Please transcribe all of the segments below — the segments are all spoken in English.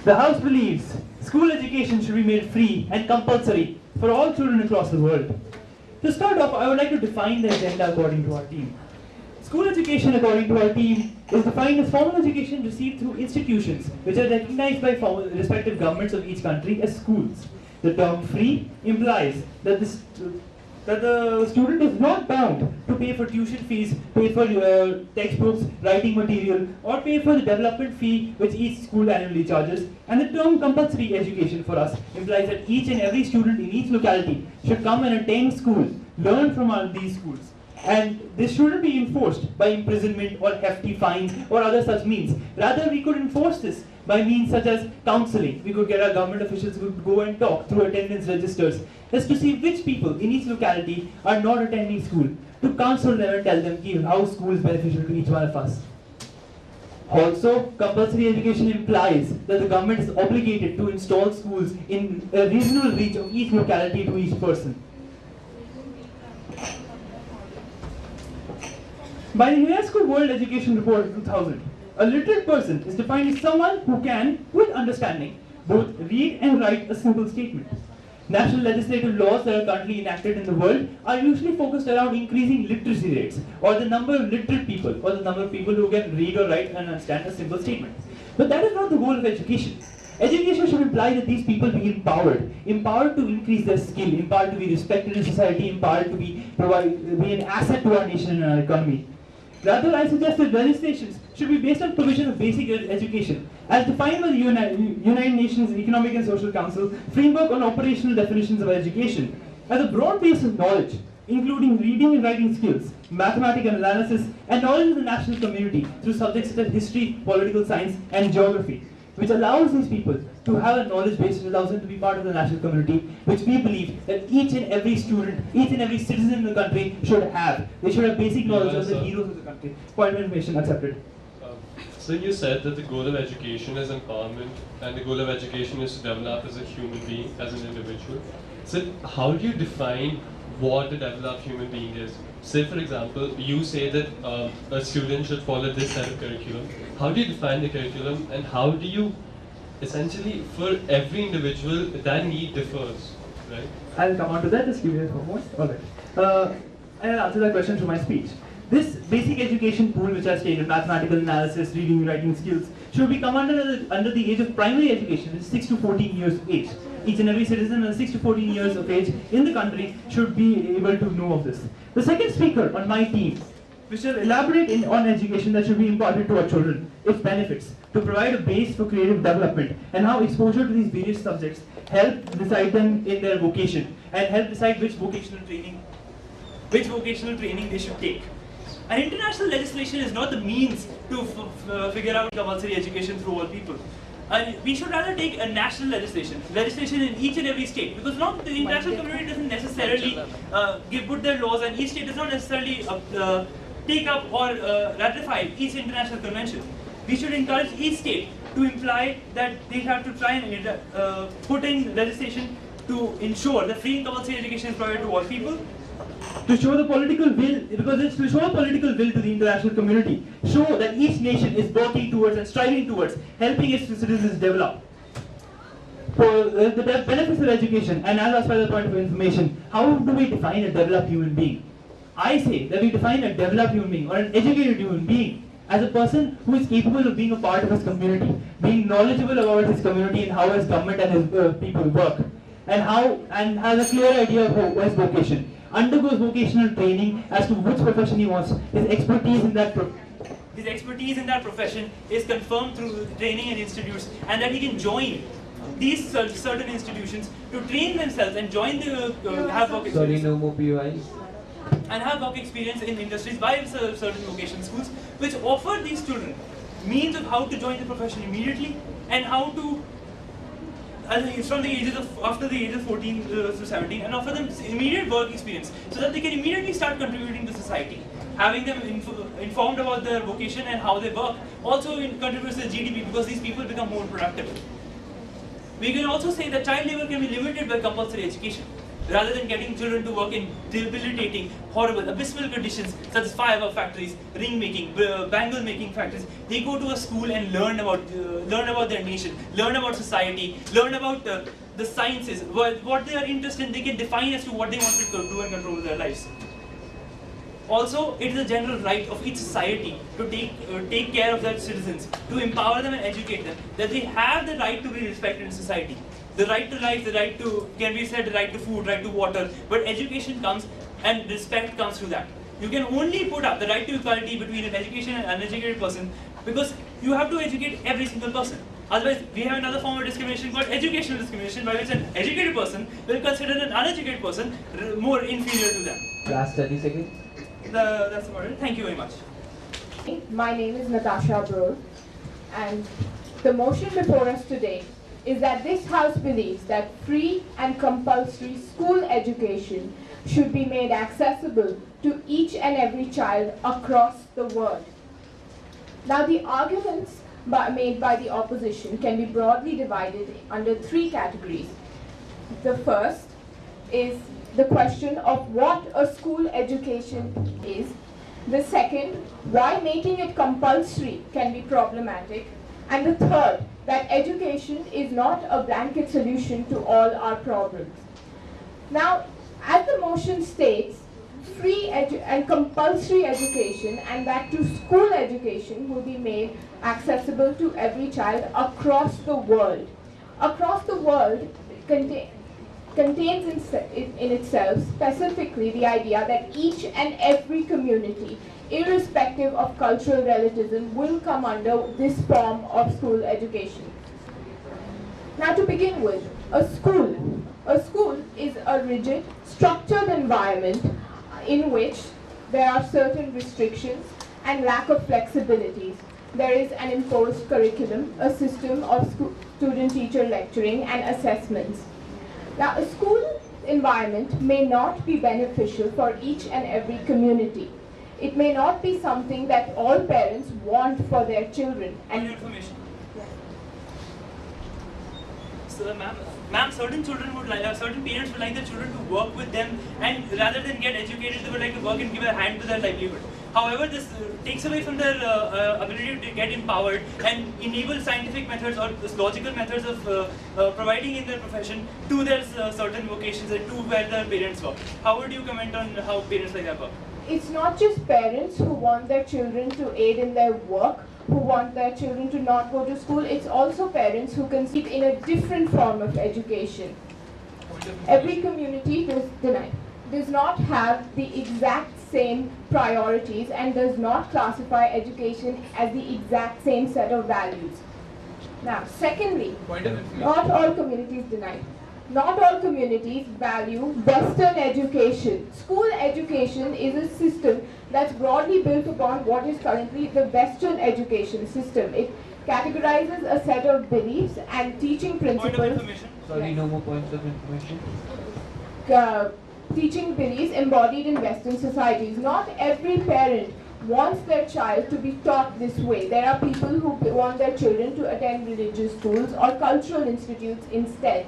The House believes school education should be made free and compulsory for all children across the world. To start off, I would like to define the agenda according to our team. School education, according to our team, is defined as formal education received through institutions which are recognized by respective governments of each country as schools. The term free implies that the student is not bound to pay for tuition fees, pay for textbooks, writing material, or pay for the development fee which each school annually charges. And the term compulsory education for us implies that each and every student in each locality should come and attend school, learn from these schools. And this shouldn't be enforced by imprisonment or hefty fines or other such means. Rather, we could enforce this by means such as counseling. We could get our government officials who could go and talk through attendance registers just to see which people in each locality are not attending school, to counsel them and tell them how school is beneficial to each one of us. Also, compulsory education implies that the government is obligated to install schools in a reasonable reach of each locality to each person. By the UNESCO World Education Report of 2000, a literate person is defined as someone who can, with understanding, both read and write a simple statement. National legislative laws that are currently enacted in the world are usually focused around increasing literacy rates, or the number of literate people, or the number of people who can read or write and understand a simple statement. But that is not the goal of education. Education should imply that these people be empowered to increase their skill, empowered to be respected in society, empowered to be an asset to our nation and our economy. Rather, I suggest that legislations should be based on provision of basic education, as defined by the United Nations Economic and Social Council framework on operational definitions of education, as a broad base of knowledge, including reading and writing skills, mathematical analysis, and knowledge of the national community through subjects such as history, political science, and geography, which allows these people to have a knowledge base which allows them to be part of the national community, which we believe that each and every student, each and every citizen in the country should have. They should have basic knowledge of the heroes of the country. Point of information accepted. So you said that the goal of education is empowerment, and the goal of education is to develop as a human being, as an individual. So how do you define what a developed human being is? Say, for example, you say that a student should follow this set of curriculum. How do you define the curriculum, and how do you, essentially, for every individual, that need differs, right? I'll come on to that, just give me a moment. Alright. I'll answer that question through my speech. This basic education pool, which I stated, mathematical analysis, reading, writing skills, should be come under the age of primary education, which is 6 to 14 years of age. Each and every citizen under 6 to 14 years of age in the country should be able to know of this. The second speaker on my team, which will elaborate on education that should be imparted to our children, its benefits, to provide a base for creative development, and how exposure to these various subjects help decide them in their vocation, and help decide which vocational training they should take. And international legislation is not the means to figure out compulsory education through all people. And we should rather take a national legislation in each and every state, because the international community doesn't necessarily put their laws, and each state does not necessarily take up or ratify each international convention. We should encourage each state to imply that they have to try and put in legislation to ensure that free and compulsory education is provided to all people. To show the political will, because it's to show a political will to the international community, show that each nation is working towards and striving towards helping its citizens develop. For the benefits of education, and as by the point of information, how do we define a developed human being? I say that we define a developed human being or an educated human being as a person who is capable of being a part of his community, being knowledgeable about his community and how his government and his people work, and has a clear idea of his vocation. Undergoes vocational training as to which profession he wants. His expertise in that profession is confirmed through training and institutes, and that he can join these certain institutions to train themselves and join the have work experience. Sorry, no more POIs. And have work experience in industries by certain vocational schools, which offer these children means of how to join the profession immediately, and how to from the ages of after the age of 14 to 17, and offer them immediate work experience so that they can immediately start contributing to society. Having them informed about their vocation and how they work also contributes to the GDP, because these people become more productive. We can also say that child labor can be limited by compulsory education. rather than getting children to work in debilitating, horrible, abysmal conditions such as firework factories, ring making, bangle making factories. They go to a school and learn about their nation, learn about society, learn about the sciences, what they are interested in. They can define as to what they want to do and control their lives. Also, it is a general right of each society to take care of their citizens, to empower them and educate them, that they have the right to be respected in society. The right to life, the right to, can be said, the right to food, right to water, but education comes and respect comes through that. You can only put up the right to equality between an educated and uneducated person because you have to educate every single person. Otherwise, we have another form of discrimination called educational discrimination, by which an educated person will consider an uneducated person more inferior to them. Last 30 seconds. That's about it. Thank you very much. My name is Natasha Broad, and the motion before us today is that this House believes that free and compulsory school education should be made accessible to each and every child across the world. Now, the arguments made by the opposition can be broadly divided under three categories. The first is the question of what a school education is. The second, why making it compulsory can be problematic. And the third, that education is not a blanket solution to all our problems. Now, as the motion states, free and compulsory education, and that to school education, will be made accessible to every child across the world. Across the world contains in itself specifically the idea that each and every community, irrespective of cultural relativism, will come under this form of school education. Now, to begin with, a school is a rigid, structured environment in which there are certain restrictions and lack of flexibilities. There is an imposed curriculum, a system of student-teacher lecturing and assessments. Now, a school environment may not be beneficial for each and every community. It may not be something that all parents want for their children. And information. So, ma'am, certain children would like, certain parents would like their children to work with them, and rather than get educated, they would like to work and give a hand to their livelihood. However, this takes away from their ability to get empowered and enable scientific methods or logical methods of providing in their profession to their certain vocations and to where their parents work. How would you comment on how parents like that work? It's not just parents who want their children to aid in their work, who want their children to not go to school. It's also parents who conceive in a different form of education. Every community does not have the exact same priorities and does not classify education as the exact same set of values. Now, secondly, not all communities deny. Not all communities value Western education. School education is a system that's broadly built upon what is currently the Western education system. It categorizes a set of beliefs and teaching principles. Point of information. Sorry, no more points of information. Teaching beliefs embodied in Western societies. Not every parent wants their child to be taught this way. There are people who want their children to attend religious schools or cultural institutes instead.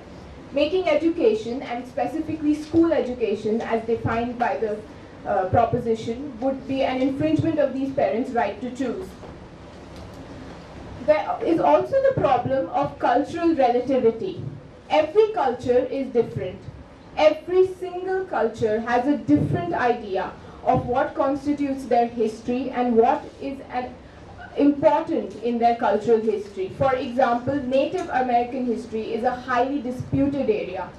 Making education, and specifically school education as defined by the proposition, would be an infringement of these parents' right to choose. There is also the problem of cultural relativity. Every culture is different. Every single culture has a different idea of what constitutes their history and what is important in their cultural history. For example, Native American history is a highly disputed area.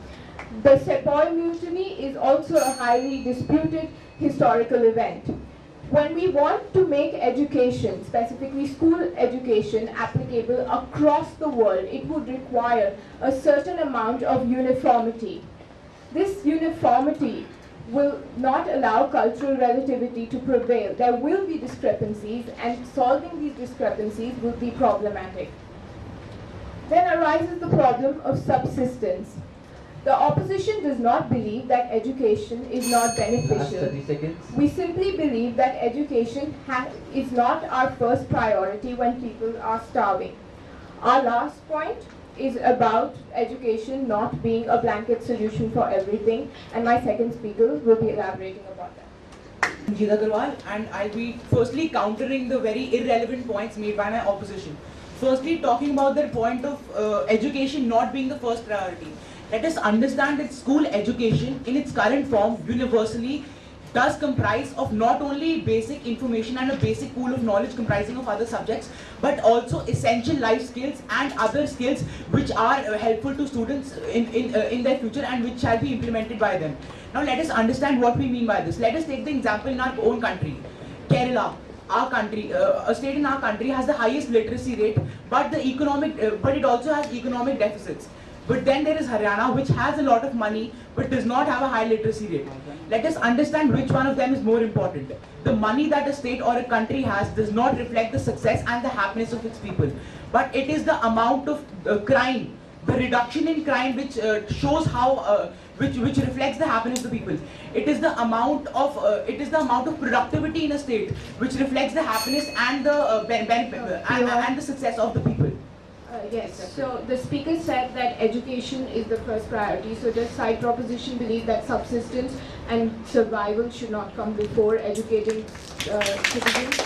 The Sepoy Mutiny is also a highly disputed historical event. When we want to make education, specifically school education, applicable across the world, it would require a certain amount of uniformity. This uniformity will not allow cultural relativity to prevail. There will be discrepancies, and solving these discrepancies will be problematic. Then arises the problem of subsistence. The opposition does not believe that education is not beneficial. Last 30 seconds. We simply believe that education is not our first priority when people are starving. Our last point is about education not being a blanket solution for everything, and my second speaker will be elaborating about that. Geeta Agarwal, and I'll be firstly countering the very irrelevant points made by my opposition. Firstly, talking about the point of education not being the first priority. Let us understand that school education in its current form universally does comprise of not only basic information and a basic pool of knowledge comprising of other subjects, but also essential life skills and other skills which are helpful to students in their future and which shall be implemented by them. Now let us understand what we mean by this. Let us take the example in our own country. Kerala, our country, a state in our country has the highest literacy rate, but it also has economic deficits. But then there is Haryana, which has a lot of money but does not have a high literacy rate. Let us understand which one of them is more important. The money that a state or a country has does not reflect the success and the happiness of its people, but it is the amount of crime, the reduction in crime, which shows how, which reflects the happiness of the people. It is the amount of productivity in a state, which reflects the happiness and the and the success of the people. Yes, so the speaker said that education is the first priority. So does side proposition believe that subsistence and survival should not come before educating citizens?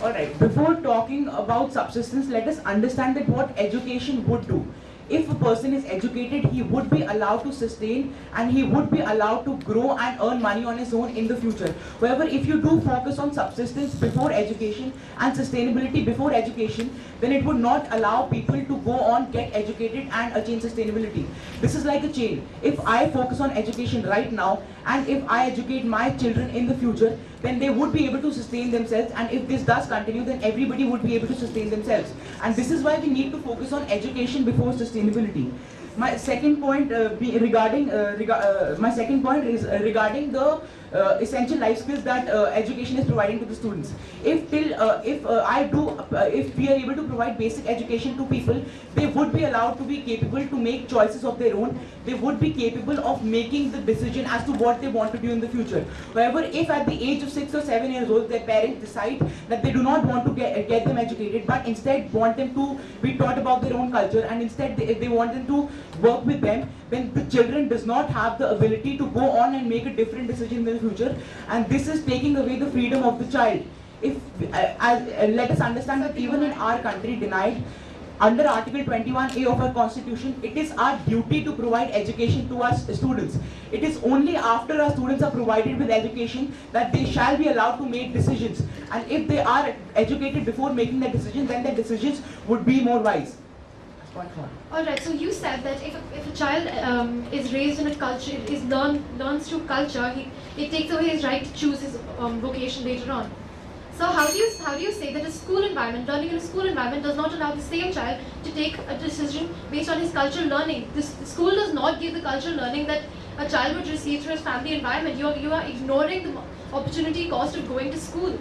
Alright, before talking about subsistence, let us understand that what education would do. If a person is educated, he would be allowed to sustain and he would be allowed to grow and earn money on his own in the future. However, if you do focus on subsistence before education and sustainability before education, then it would not allow people to go on, get educated and attain sustainability. This is like a chain. If I focus on education right now and if I educate my children in the future, then they would be able to sustain themselves, and if this does continue, then everybody would be able to sustain themselves. And this is why we need to focus on education before sustainability. My second point regarding the essential life skills that education is providing to the students. If we are able to provide basic education to people, they would be allowed to be capable to make choices of their own. They would be capable of making the decision as to what they want to do in the future. However, if at the age of 6 or 7 years old, their parents decide that they do not want to get them educated, but instead want them to be taught about their own culture, and instead they want them to work with them, then the children does not have the ability to go on and make a different decision in the future, and this is taking away the freedom of the child. If let us understand that even in our country, denied under Article 21A of our Constitution, it is our duty to provide education to our students. It is only after our students are provided with education that they shall be allowed to make decisions, and if they are educated before making their decisions, then their decisions would be more wise. Alright, so you said that if a child is raised in a culture, learns through culture, it takes away his right to choose his vocation later on. So how do you say that a school environment, learning in a school environment, does not allow the same child to take a decision based on his cultural learning? The school does not give the cultural learning that a child would receive through his family environment. You are ignoring the opportunity cost of going to school.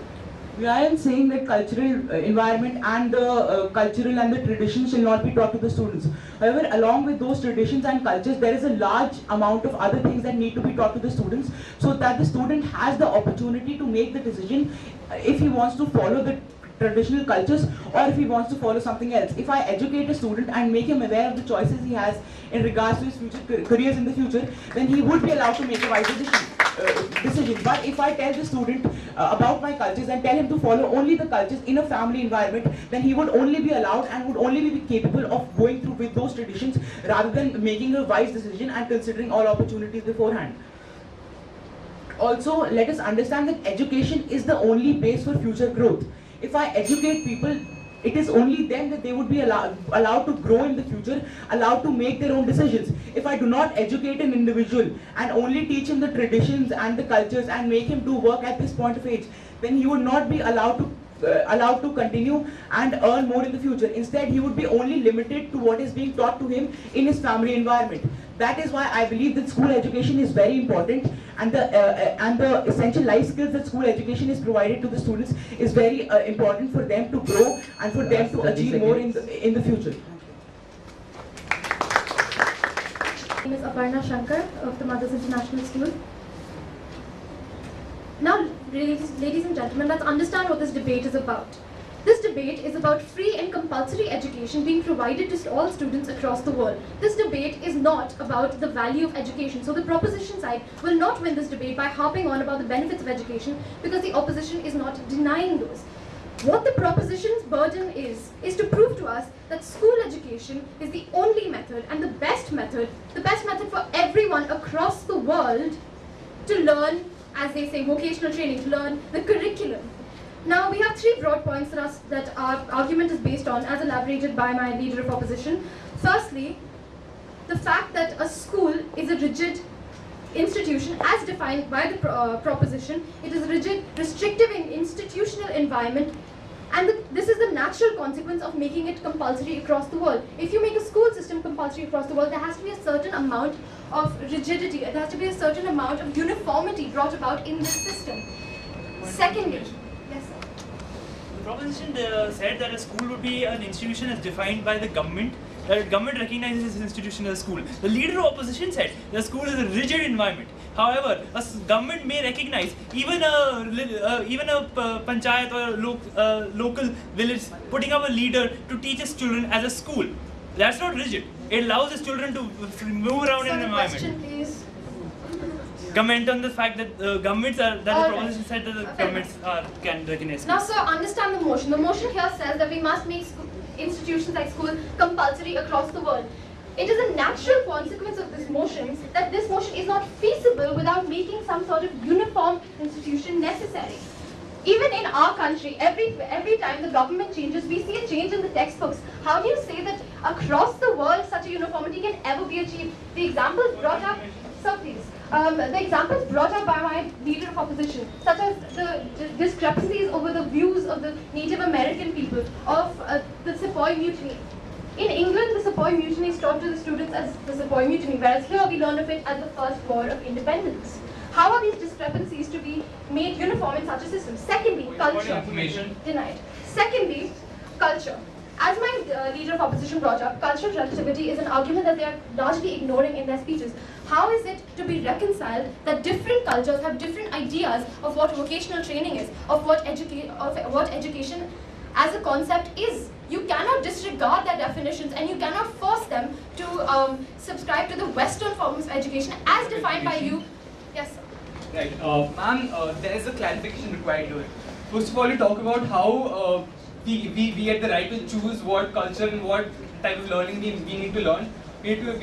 I am saying that cultural environment and the cultural and the traditions shall not be taught to the students. However, along with those traditions and cultures, there is a large amount of other things that need to be taught to the students, so that the student has the opportunity to make the decision if he wants to follow the traditional cultures or if he wants to follow something else. If I educate a student and make him aware of the choices he has in regards to his future careers in the future, then he would be allowed to make a wise decision. But if I tell the student about my cultures and tell him to follow only the cultures in a family environment, then he would only be allowed and would only be capable of going through with those traditions rather than making a wise decision and considering all opportunities beforehand. Also, let us understand that education is the only base for future growth. If I educate people, it is only then that they would be allowed to grow in the future, allowed to make their own decisions. If I do not educate an individual and only teach him the traditions and the cultures and make him do work at this point of age, then he would not be allowed to continue and earn more in the future. Instead, he would be only limited to what is being taught to him in his family environment. That is why I believe that school education is very important, and the essential life skills that school education is provided to the students is very important for them to grow and for them to achieve more in the future. My name is Aparna Shankar of the Mothers International School. Now, ladies and gentlemen, let's understand what this debate is about. This debate is about free and compulsory education being provided to all students across the world. This debate is not about the value of education. So the proposition side will not win this debate by harping on about the benefits of education, because the opposition is not denying those. What the proposition's burden is to prove to us that school education is the only method and the best method for everyone across the world to learn, as they say, vocational training, to learn the curriculum. Now, we have three broad points that our argument is based on, as elaborated by my leader of opposition. Firstly, the fact that a school is a rigid institution as defined by the proposition. It is a rigid, restrictive and institutional environment, and this is the natural consequence of making it compulsory across the world. If you make a school system compulsory across the world, there has to be a certain amount of rigidity, there has to be a certain amount of uniformity brought about in this system. Secondly, yes sir. The proposition said that a school would be an institution as defined by the government, that government recognizes this institution as a school. The leader of opposition said the school is a rigid environment. However, government may recognize even a panchayat or a local village putting up a leader to teach its children as a school. That's not rigid. It allows its children to move around in an environment. Question, please. Comment on the fact that governments are, that the proposition said that the governments can recognize. Now, sir, understand the motion. The motion here says that we must make institutions like school compulsory across the world. It is a natural consequence of this motion that this motion is not feasible without making some sort of uniform institution necessary. Even in our country, every time the government changes, we see a change in the textbooks. How do you say that across the world such a uniformity can ever be achieved? The examples brought up, sir please, the examples brought up by my leader of opposition, such as the discrepancies over the views of the Native American people, of the Sepoy Mutiny. In England, the Sepoy Mutiny is taught to the students as the Sepoy Mutiny, whereas here we learn of it as the First War of Independence. How are these discrepancies to be made uniform in such a system? Secondly, culture. Denied. Secondly, culture. As my leader of opposition brought up, cultural relativity is an argument that they are largely ignoring in their speeches. How is it to be reconciled that different cultures have different ideas of what vocational training is, of what education as a concept is? You cannot disregard their definitions, and you cannot force them to subscribe to the Western forms of education as defined by you. Yes, sir. Right. Ma'am, there is a clarification required here. First of all, you talk about how we get the right to choose what culture and what type of learning we need to learn. We need to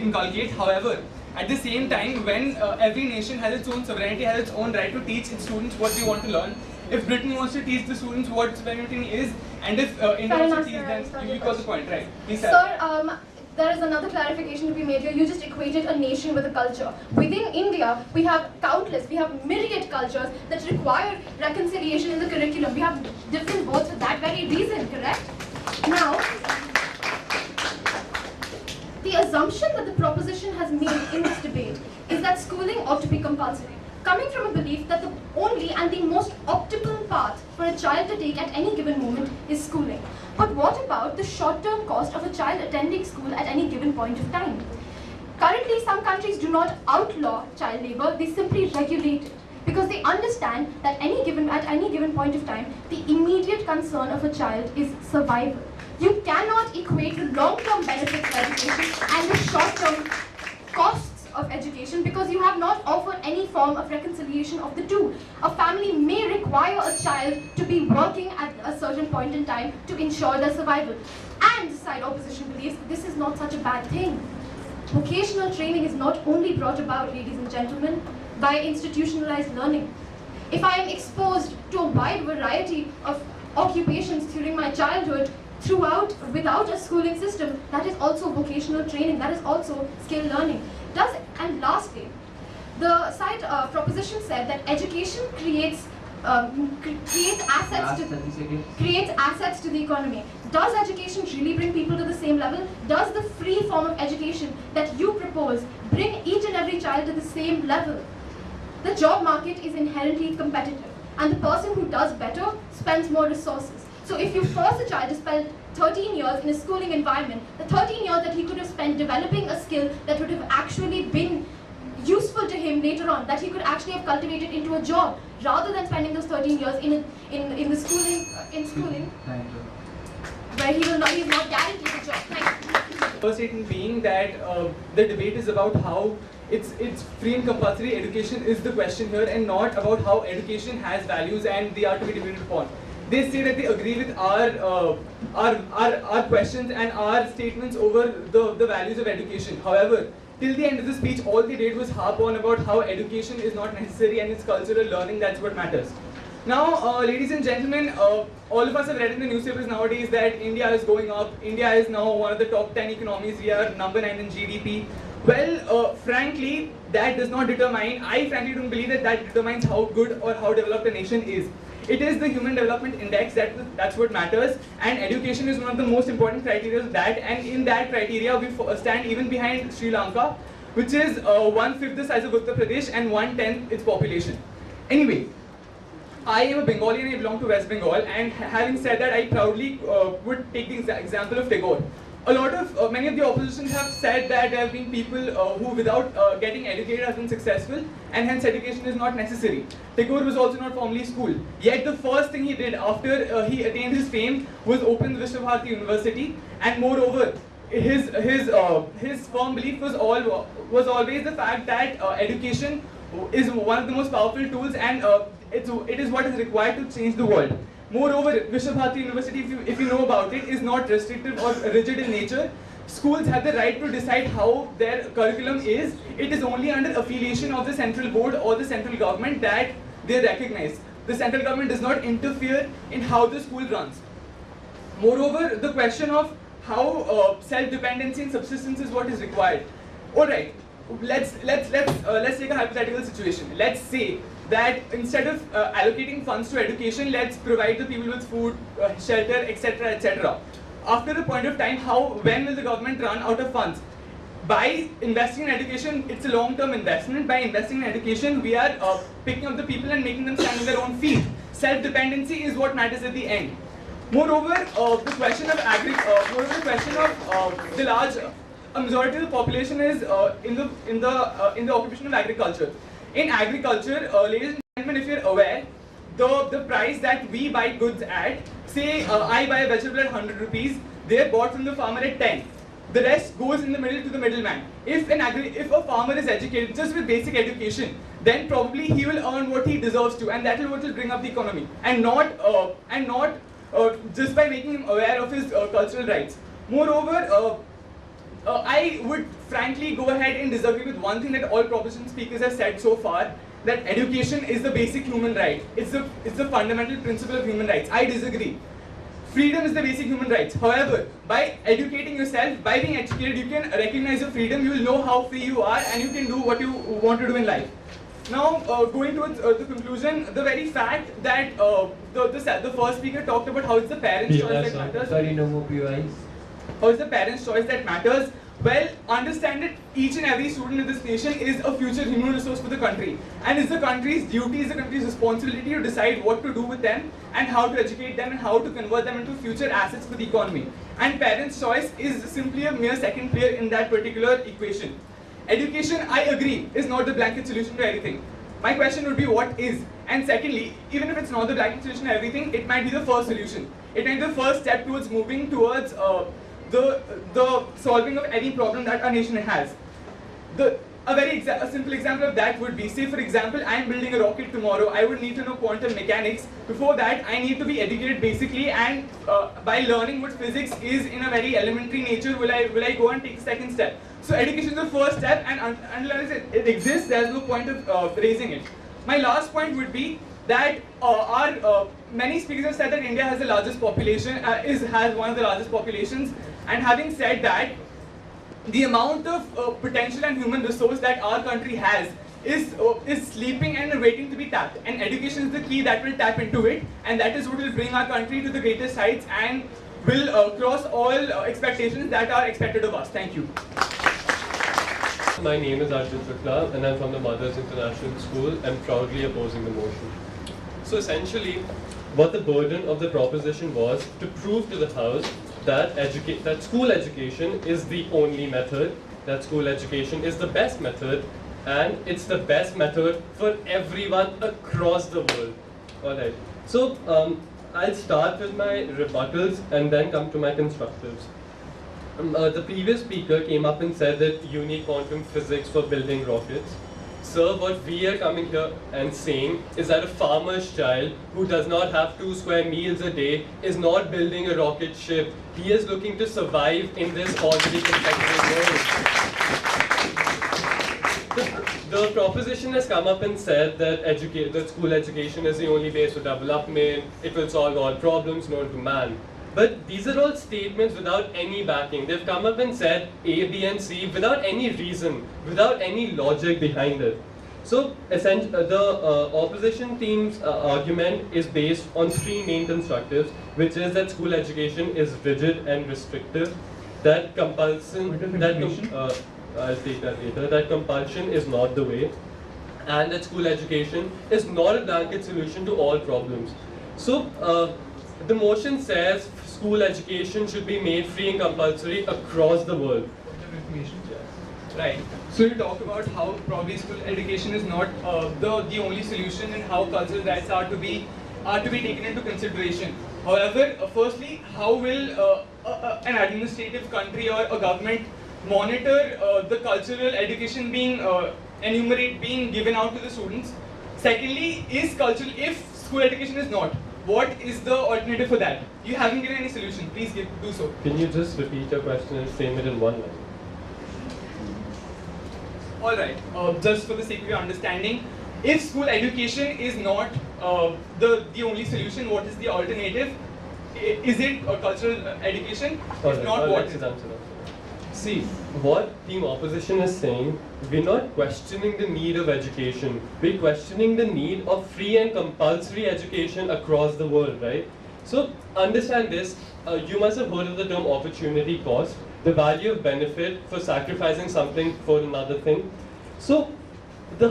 inculcate. However, at the same time, when every nation has its own sovereignty, has its own right to teach its students what they want to learn. If Britain wants to teach the students what sovereignty is, and if India wants to teach them, you got the point, right? Please, sir, there is another clarification to be made here. You just equated a nation with a culture. Within India, we have myriad cultures that require reconciliation in the curriculum. We have different boards for that very reason, correct? Now, the assumption that the proposition has made in this debate is that schooling ought to be compulsory, coming from a belief that the only and the most optimal path for a child to take at any given moment is schooling. But what about the short-term cost of a child attending school at any given point of time? Currently, some countries do not outlaw child labor, they simply regulate it, because they understand that at any given point of time, the immediate concern of a child is survival. You cannot equate the long-term benefits of education and the short-term costs of education, because you have not offered any form of reconciliation of the two. A family may require a child to be working at a certain point in time to ensure their survival. And the side opposition believes this is not such a bad thing. Vocational training is not only brought about, ladies and gentlemen, by institutionalized learning. If I am exposed to a wide variety of occupations during my childhood, without a schooling system, that is also vocational training, that is also skill learning. And lastly, the side proposition said that education creates assets to the economy. Does education really bring people to the same level? Does the free form of education that you propose bring each and every child to the same level? The job market is inherently competitive, and the person who does better spends more resources. So if you force a child to spend 13 years in a schooling environment, the 13 years that he could have spent developing a skill that would have actually been useful to him later on, that he could actually have cultivated into a job, rather than spending those 13 years in the schooling, where he's not guaranteed a job. Thank you. First statement being that the debate is about how it's free and compulsory education is the question here, and not about how education has values and they are to be debated upon. They say that they agree with our questions and our statements over the values of education. However, till the end of the speech, all they did was harp on about how education is not necessary and it's cultural learning that's what matters. Now, ladies and gentlemen, all of us have read in the newspapers nowadays that India is going up. India is now one of the top 10 economies. We are number 9 in GDP. Well, frankly, that does not determine, I frankly don't believe that determines how good or how developed a nation is. It is the Human Development Index that's what matters, and education is one of the most important criteria of that, and in that criteria we stand even behind Sri Lanka, which is 1/5 the size of Uttar Pradesh and 1/10 its population. Anyway, I am a Bengali and I belong to West Bengal, and having said that, I proudly would take the example of Tagore. Many of the oppositions have said that there have been people who without getting educated have been successful, and hence education is not necessary. Tagore was also not formally schooled, yet the first thing he did after he attained his fame was open the Vishabharati University, and moreover, his firm belief was always the fact that education is one of the most powerful tools, and it is what is required to change the world. Moreover, Vishabharati University, if you know about it, is not restrictive or rigid in nature. Schools have the right to decide how their curriculum is. It is only under affiliation of the central board or the central government that they recognize. The central government does not interfere in how the school runs. Moreover, the question of how self-dependency and subsistence is what is required. All right, let's take a hypothetical situation. Let's say that instead of allocating funds to education, let's provide the people with food, shelter, etc., etc. After a point of time, when will the government run out of funds? By investing in education, it's a long-term investment. By investing in education, we are picking up the people and making them stand on their own feet. Self-dependency is what matters at the end. Moreover, the question of the large majority of the population is in the occupation of agriculture. In agriculture, ladies and gentlemen, if you're aware, the price that we buy goods at, say I buy a vegetable at 100 rupees, they're bought from the farmer at 10. The rest goes in the middle to the middleman. If a farmer is educated just with basic education, then probably he will earn what he deserves to, and that is what will bring up the economy, and not just by making him aware of his cultural rights. Moreover, I would frankly go ahead and disagree with one thing that all proposition speakers have said so far, that education is the basic human right. It's the fundamental principle of human rights. I disagree. Freedom is the basic human rights. However, by educating yourself, by being educated, you can recognize your freedom, you will know how free you are, and you can do what you want to do in life. Now, going towards the conclusion, the very fact that the first speaker talked about how it's the parents' choice that matters. Sorry, no more POIs. How is the parents' choice that matters? Well, understand that each and every student in this nation is a future human resource for the country, and it's the country's duty, it's the country's responsibility to decide what to do with them and how to educate them and how to convert them into future assets for the economy. And parents' choice is simply a mere second player in that particular equation. Education, I agree, is not the blanket solution to everything. My question would be, what is? And secondly, even if it's not the blanket solution to everything, it might be the first solution. It might be the first step towards moving towards the solving of any problem that our nation has. A simple example of that would be, say for example, I am building a rocket tomorrow. I would need to know quantum mechanics. Before that, I need to be educated basically, and by learning what physics is in a very elementary nature, will I go and take the second step. So education is the first step, and unless it exists, there is no point of raising it. My last point would be that many speakers have said that India has the largest population, has one of the largest populations, and having said that, the amount of potential and human resource that our country has is sleeping and waiting to be tapped. And education is the key that will tap into it, and that is what will bring our country to the greatest heights and will cross all expectations that are expected of us. Thank you. My name is Arjun Shukla, and I'm from the Mothers International School and proudly opposing the motion. So essentially, what the burden of the proposition was to prove to the House that school education is the only method, that school education is the best method, and it's the best method for everyone across the world. Alright, so I'll start with my rebuttals and then come to my constructives. The previous speaker came up and said that you need quantum physics for building rockets. Sir, what we are coming here and saying is that a farmer's child who does not have 2 square meals a day is not building a rocket ship. He is looking to survive in this already competitive world. The proposition has come up and said that school education is the only base for development, it will solve all problems known to man. But these are all statements without any backing. They've come up and said A, B and C without any reason, without any logic behind it. So essentially, the opposition team's argument is based on 3 main constructives, which is that school education is rigid and restrictive, that compulsion, I'll take that later, that compulsion is not the way, and that school education is not a blanket solution to all problems. So the motion says school education should be made free and compulsory across the world. Right. So you talk about how probably school education is not the only solution and how cultural rights are to be taken into consideration. However, firstly, how will an administrative country or a government monitor the cultural education being being given out to the students? Secondly, if school education is not, what is the alternative for that? You haven't given any solution. Please do so. Can you just repeat your question and frame it in one line? Alright, just for the sake of your understanding, if school education is not the only solution, what is the alternative? Is it a cultural education? If not, what is it? See, what team opposition is saying, we're not questioning the need of education. We're questioning the need of free and compulsory education across the world, right? So understand this, you must have heard of the term opportunity cost, the value of benefit for sacrificing something for another thing. So the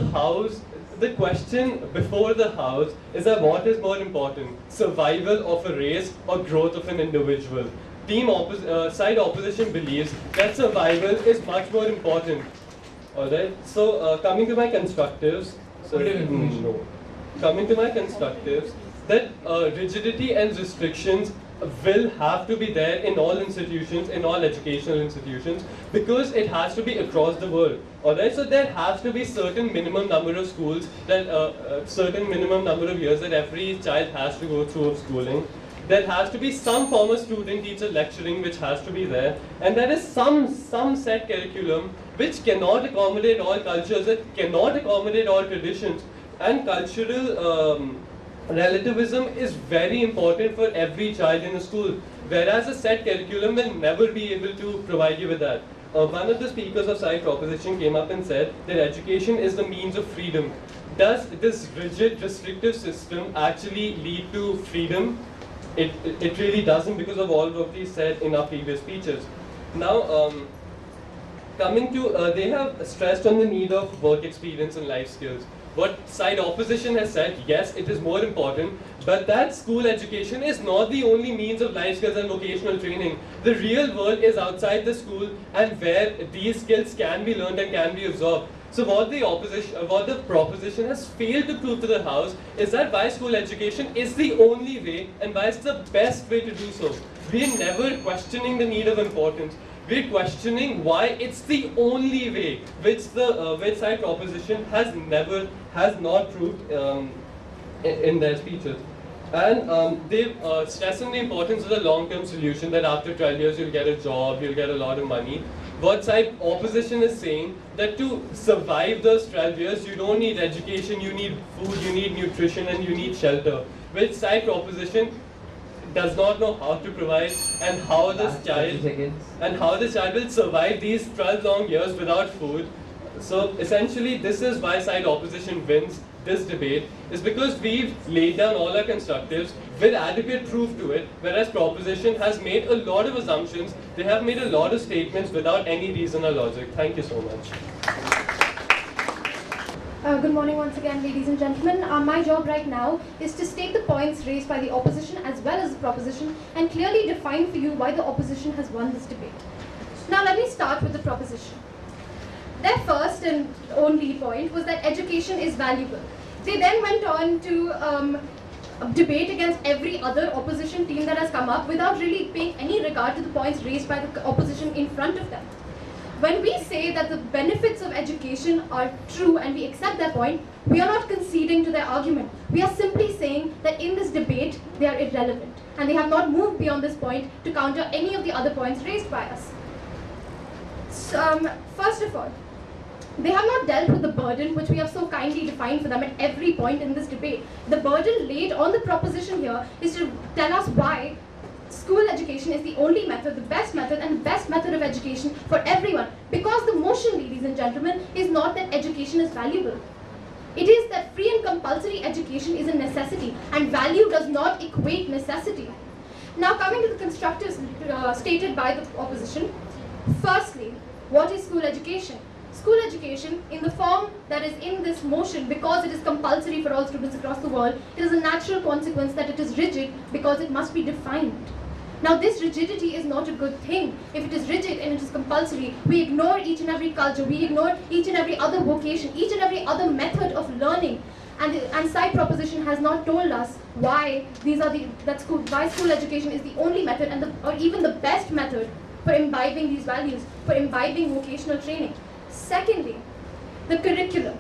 question before the house is that what is more important, survival of a race or growth of an individual? Side opposition believes that survival is much more important. Alright, so coming to my constructives, that rigidity and restrictions will have to be there in all institutions, in all educational institutions, because it has to be across the world. Alright, so there has to be certain minimum number of schools, certain minimum number of years that every child has to go through of schooling. There has to be some form of student-teacher lecturing which has to be there, and there is some set curriculum which cannot accommodate all cultures, that cannot accommodate all traditions, and cultural relativism is very important for every child in a school, whereas a set curriculum will never be able to provide you with that. One of the speakers of side proposition came up and said that education is the means of freedom. Does this rigid, restrictive system actually lead to freedom? It really doesn't, because of all what we said in our previous speeches. Now, coming to, they have stressed on the need of work experience and life skills. What side opposition has said, yes, it is more important, but that school education is not the only means of life skills and vocational training. The real world is outside the school, and where these skills can be learned and can be absorbed. So what the proposition has failed to prove to the House is that why school education is the only way and why it's the best way to do so. We're never questioning the need of importance. We're questioning why it's the only way, which the which side proposition has not proved in their speeches. And they've stressed on the importance of the long-term solution, that after 12 years you'll get a job, you'll get a lot of money. What side opposition is saying that to survive those 12 years, you don't need education, you need food, you need nutrition, and you need shelter. Which side proposition does not know how to provide, and how this child will survive these 12 long years without food. So essentially, this is why side opposition wins this debate, is because we've laid down all our constructives with adequate proof to it, whereas proposition has made a lot of assumptions, they have made a lot of statements without any reason or logic. Thank you so much. Good morning once again, ladies and gentlemen. My job right now is to state the points raised by the opposition as well as the proposition and clearly define for you why the opposition has won this debate. Now let me start with the proposition. Their first and only point was that education is valuable. They then went on to debate against every other opposition team that has come up without really paying any regard to the points raised by the opposition in front of them. When we say that the benefits of education are true and we accept their point, we are not conceding to their argument. We are simply saying that in this debate, they are irrelevant. And they have not moved beyond this point to counter any of the other points raised by us. So, first of all, they have not dealt with the burden which we have so kindly defined for them at every point in this debate. The burden laid on the proposition here is to tell us why school education is the only method, the best method, and the best method of education for everyone. Because the motion, ladies and gentlemen, is not that education is valuable. It is that free and compulsory education is a necessity, and value does not equate necessity. Now, coming to the constructives stated by the opposition, firstly, what is school education? School education, in the form that is in this motion, because it is compulsory for all students across the world, it is a natural consequence that it is rigid because it must be defined. Now, this rigidity is not a good thing. If it is rigid and it is compulsory, we ignore each and every culture, we ignore each and every other vocation, each and every other method of learning. And side proposition has not told us why why school education is the only method or even the best method for imbibing these values, for imbibing vocational training. Secondly, the curriculum.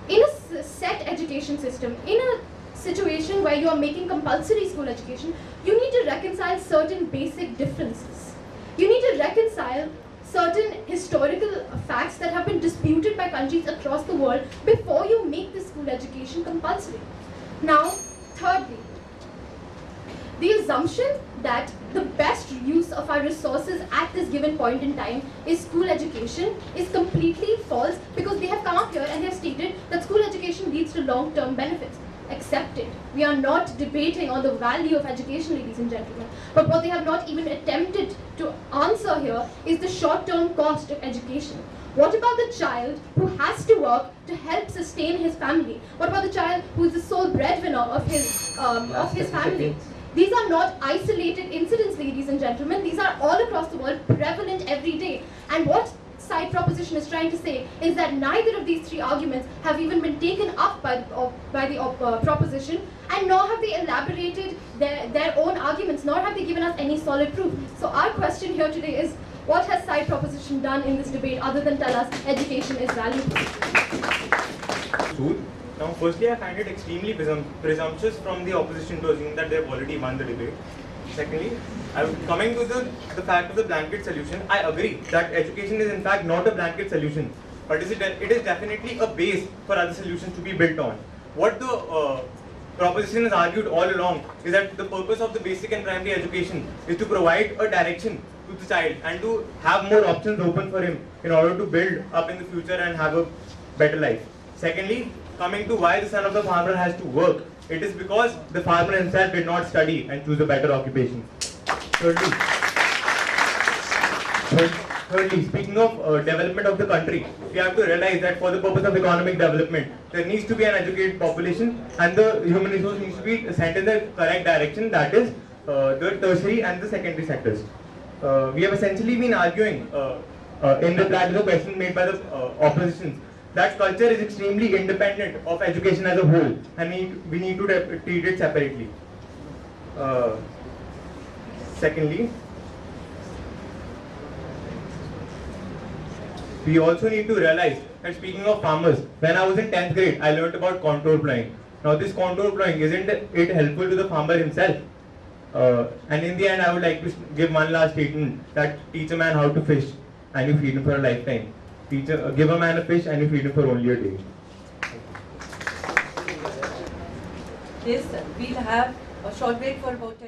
In a set education system, in a situation where you are making compulsory school education, you need to reconcile certain basic differences. You need to reconcile certain historical facts that have been disputed by countries across the world before you make the school education compulsory. Now, thirdly, the assumption that the best use of our resources at this given point in time is school education is completely false, because they have come up here and they have stated that school education leads to long-term benefits. Accepted. We are not debating on the value of education, ladies and gentlemen. But what they have not even attempted to answer here is the short-term cost of education. What about the child who has to work to help sustain his family? What about the child who is the sole breadwinner of his family? These are not isolated incidents, ladies and gentlemen. These are all across the world, prevalent every day. And what side proposition is trying to say is that neither of these three arguments have even been taken up by the proposition, and nor have they elaborated their own arguments, nor have they given us any solid proof. So our question here today is, what has side proposition done in this debate other than tell us education is valuable? Now, firstly, I find it extremely presumptuous from the opposition to assume that they have already won the debate. Secondly, coming to the fact of the blanket solution, I agree that education is in fact not a blanket solution, but it is definitely a base for other solutions to be built on. What the proposition has argued all along is that the purpose of the basic and primary education is to provide a direction to the child and to have more options open for him in order to build up in the future and have a better life. Secondly, coming to why the son of the farmer has to work, it is because the farmer himself did not study and choose a better occupation. Thirdly, speaking of development of the country, we have to realize that for the purpose of economic development, there needs to be an educated population, and the human resource needs to be sent in the correct direction, that is the tertiary and the secondary sectors. We have essentially been arguing in reply to the question made by the opposition that culture is extremely independent of education as a whole, and we need to treat it separately. Secondly, we also need to realize that, speaking of farmers, when I was in 10th grade, I learnt about contour plowing. Now, this contour plowing, isn't it helpful to the farmer himself? And in the end, I would like to give one last statement that teach a man how to fish and you feed him for a lifetime. Give a man a fish and you feed him for only a day. Yes, we'll have a short break for about 10